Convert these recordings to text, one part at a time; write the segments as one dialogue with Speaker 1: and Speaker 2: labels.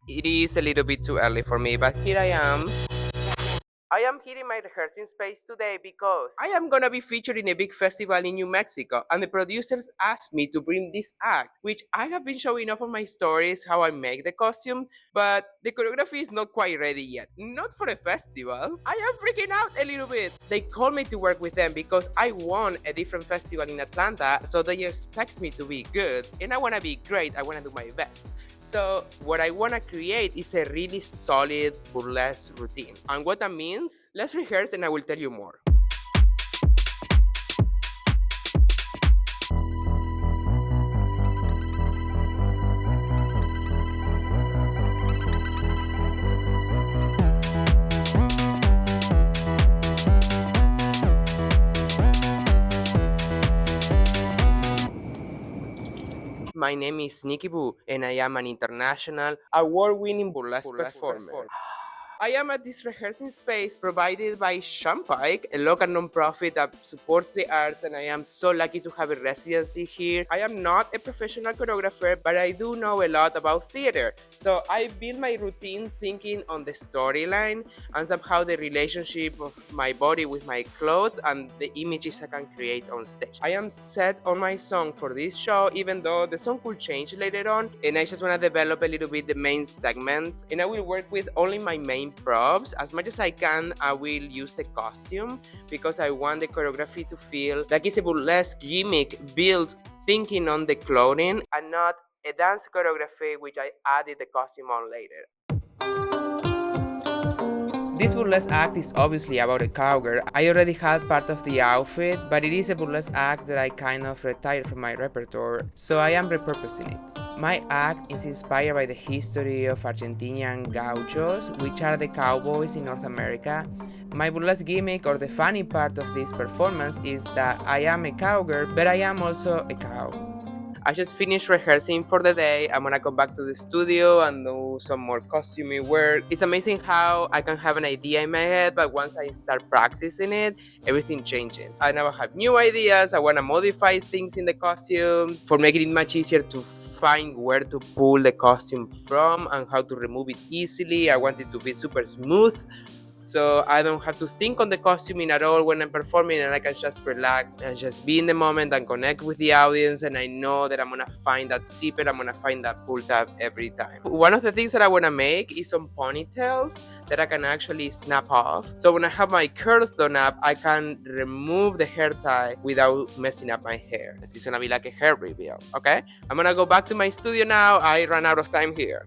Speaker 1: It is a little bit too early for me, but here I am. I am here in my rehearsing space today because I am gonna be featured in a big festival in New Mexico, and the producers asked me to bring this act, which I have been showing off on my stories how I make the costume, but the choreography is not quite ready yet. Not for a festival. I am freaking out a little bit. They called me to work with them because I won a different festival in Atlanta, so they expect me to be good, and I wanna be great. I wanna do my best. So what I want to create is a really solid burlesque routine. And what that means, let's rehearse and I will tell you more. My name is Nikki Boo and I am an international award-winning burlesque performer. I am at this rehearsing space provided by Shampike, a local nonprofit that supports the arts, and I am so lucky to have a residency here. I am not a professional choreographer, but I do know a lot about theater. So I build my routine thinking on the storyline and somehow the relationship of my body with my clothes and the images I can create on stage. I am set on my song for this show, even though the song could change later on, and I just want to develop a little bit the main segments, and I will work with only my main props. As much as I can, I will use the costume because I want the choreography to feel like it's a burlesque gimmick built thinking on the clothing and not a dance choreography which I added the costume on later. This burlesque act is obviously about a cowgirl. I already had part of the outfit, but it is a burlesque act that I kind of retired from my repertoire, so I am repurposing it. My act is inspired by the history of Argentinian gauchos, which are the cowboys in North America. My burlesque gimmick, or the funny part of this performance, is that I am a cowgirl, but I am also a cow. I just finished rehearsing for the day. I'm gonna come back to the studio and do some more costuming work. It's amazing how I can have an idea in my head, but once I start practicing it, everything changes. I now have new ideas. I wanna modify things in the costumes for making it much easier to find where to pull the costume from and how to remove it easily. I want it to be super smooth, so I don't have to think on the costuming at all when I'm performing, and I can just relax and just be in the moment and connect with the audience, and I know that I'm gonna find that zipper, I'm gonna find that pull tab every time. One of the things that I wanna make is some ponytails that I can actually snap off, so when I have my curls done up, I can remove the hair tie without messing up my hair. This is gonna be like a hair reveal, okay? I'm gonna go back to my studio now. I ran out of time here.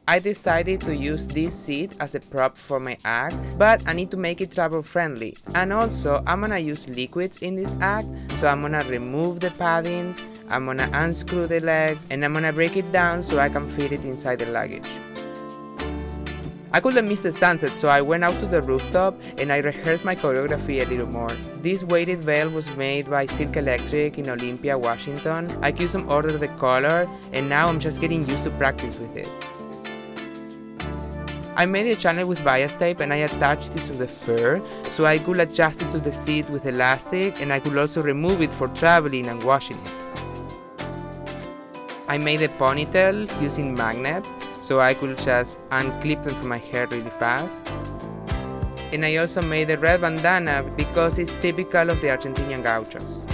Speaker 1: I decided to use this seat as a prop for my act, but I need to make it travel friendly. And also, I'm gonna use liquids in this act, so I'm gonna remove the padding, I'm gonna unscrew the legs, and I'm gonna break it down so I can fit it inside the luggage. I couldn't miss the sunset, so I went out to the rooftop and I rehearsed my choreography a little more. This weighted veil was made by Silk Electric in Olympia, Washington. I custom ordered the color, and now I'm just getting used to practice with it. I made a channel with bias tape and I attached it to the fur so I could adjust it to the seat with elastic, and I could also remove it for traveling and washing it. I made the ponytails using magnets so I could just unclip them from my hair really fast. And I also made a red bandana because it's typical of the Argentinian gauchos.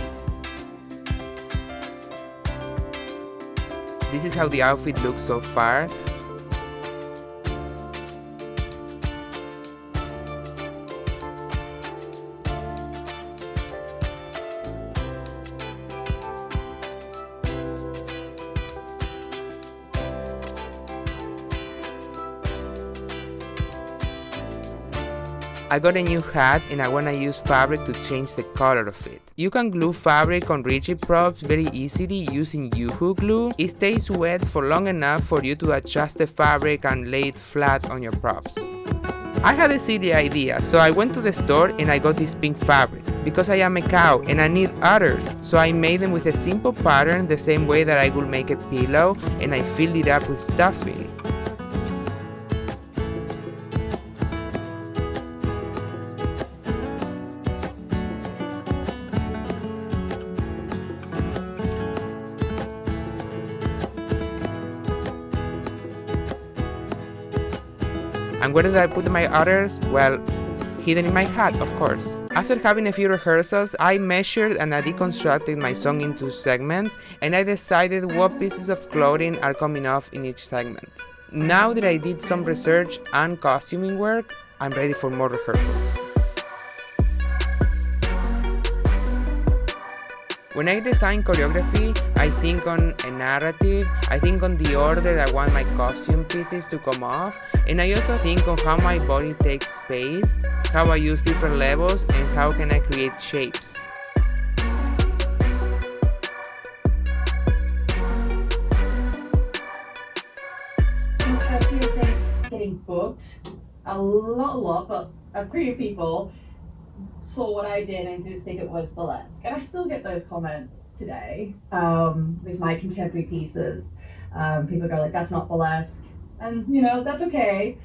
Speaker 1: This is how the outfit looks so far. I got a new hat and I wanna use fabric to change the color of it. You can glue fabric on rigid props very easily using Yoo-hoo glue. It stays wet for long enough for you to adjust the fabric and lay it flat on your props. I had a silly idea, so I went to the store and I got this pink fabric. Because I am a cow and I need udders, so I made them with a simple pattern the same way that I would make a pillow, and I filled it up with stuffing. And where did I put my others? Well, hidden in my hat, of course. After having a few rehearsals, I measured and I deconstructed my song into segments, and I decided what pieces of clothing are coming off in each segment. Now that I did some research and costuming work, I'm ready for more rehearsals. When I design choreography, I think on a narrative, I think on the order I want my costume pieces to come off, and I also think on how my body takes space, how I use different levels, and how can I create shapes.
Speaker 2: Especially with getting booked, not a lot, but a few people saw what I did and didn't think it was burlesque. And I still get those comments today with my contemporary pieces. People go like, that's not burlesque. And, that's okay.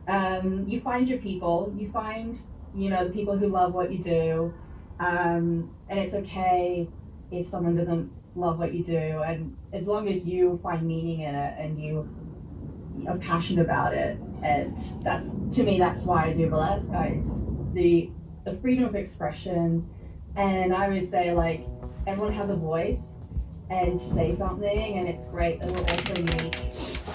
Speaker 2: You find your people. You find, the people who love what you do. And it's okay if someone doesn't love what you do. And as long as you find meaning in it and you are passionate about it. And to me, that's why I do burlesque. It's the freedom of expression, and I always say, like, everyone has a voice and to say something, and it's great that we're also unique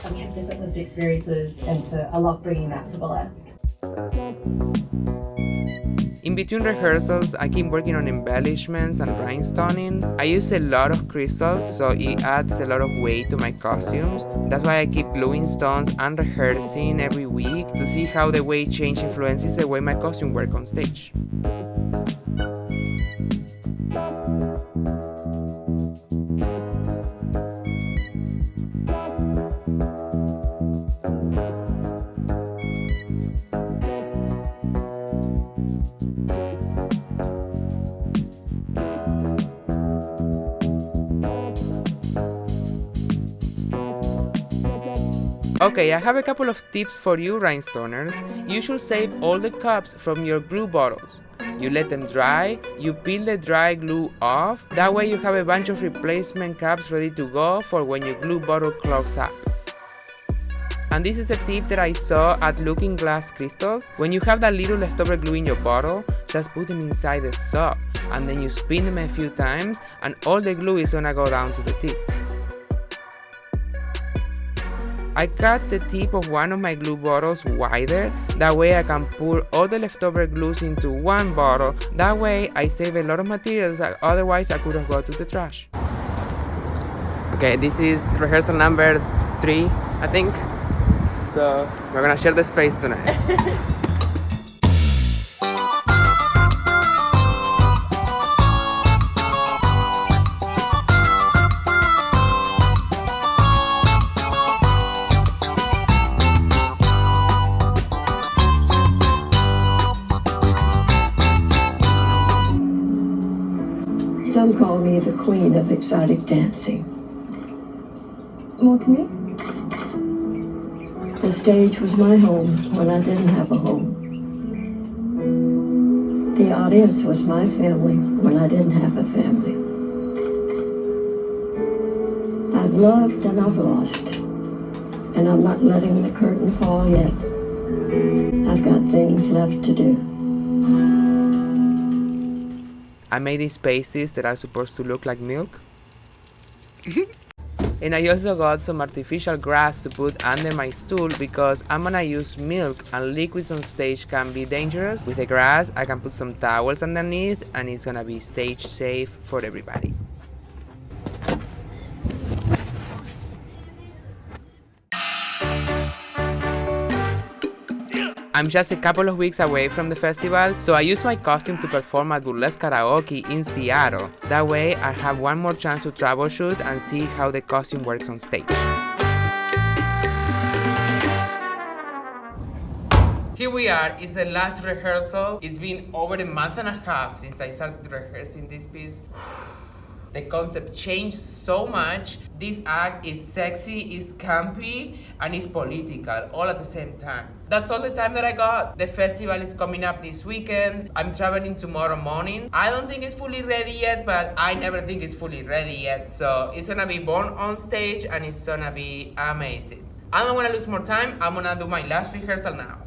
Speaker 2: and we have different lived experiences, and I love bringing that to burlesque.
Speaker 1: In between rehearsals, I keep working on embellishments and rhinestoning. I use a lot of crystals, so it adds a lot of weight to my costumes. That's why I keep gluing stones and rehearsing every week to see how the weight change influences the way my costume works on stage. Okay, I have a couple of tips for you rhinestoners. You should save all the cups from your glue bottles. You let them dry, you peel the dry glue off, that way you have a bunch of replacement cups ready to go for when your glue bottle clogs up. And this is a tip that I saw at Looking Glass Crystals. When you have that little leftover glue in your bottle, just put them inside the sock and then you spin them a few times and all the glue is gonna go down to the tip. I cut the tip of one of my glue bottles wider, that way I can pour all the leftover glues into one bottle, that way I save a lot of materials that otherwise I could have gone to the trash. Okay, this is rehearsal number 3, I think. So we're gonna share the space tonight.
Speaker 3: Some call me the queen of exotic dancing.
Speaker 2: More to me?
Speaker 3: The stage was my home when I didn't have a home. The audience was my family when I didn't have a family. I've loved and I've lost, and I'm not letting the curtain fall yet. I've got things left to do.
Speaker 1: I made these spaces that are supposed to look like milk. And I also got some artificial grass to put under my stool because I'm gonna use milk and liquids on stage can be dangerous. With the grass, I can put some towels underneath and it's gonna be stage safe for everybody. I'm just a couple of weeks away from the festival, so I use my costume to perform at Burleskaraoke in Seattle. That way, I have one more chance to troubleshoot and see how the costume works on stage. Here we are, it's the last rehearsal. It's been over a month and a half since I started rehearsing this piece. The concept changed so much. This act is sexy, is campy, and is political all at the same time. That's all the time that I got. The festival is coming up this weekend. I'm traveling tomorrow morning. I don't think it's fully ready yet, but I never think it's fully ready yet. So it's gonna be born on stage and it's gonna be amazing. I don't wanna lose more time. I'm gonna do my last rehearsal now.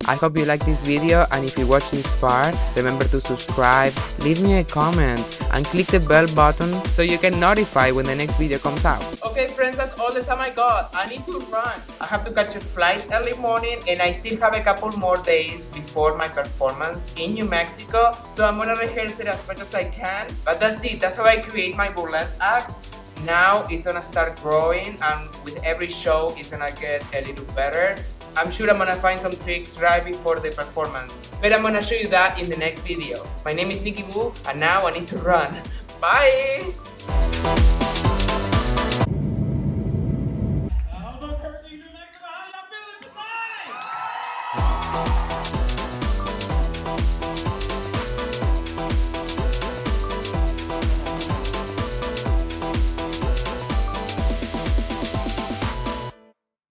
Speaker 1: I hope you like this video, and if you watch this far, remember to subscribe, leave me a comment, and click the bell button so you get notified when the next video comes out. Okay friends, that's all the time I got. I need to run. I have to catch a flight early morning, and I still have a couple more days before my performance in New Mexico, so I'm gonna rehearse it as much as I can. But that's it, that's how I create my burlesque acts. Now it's gonna start growing, and with every show it's gonna get a little better. I'm sure I'm gonna find some tricks right before the performance, but I'm gonna show you that in the next video. My name is Nikki Wu, and now I need to run. Bye!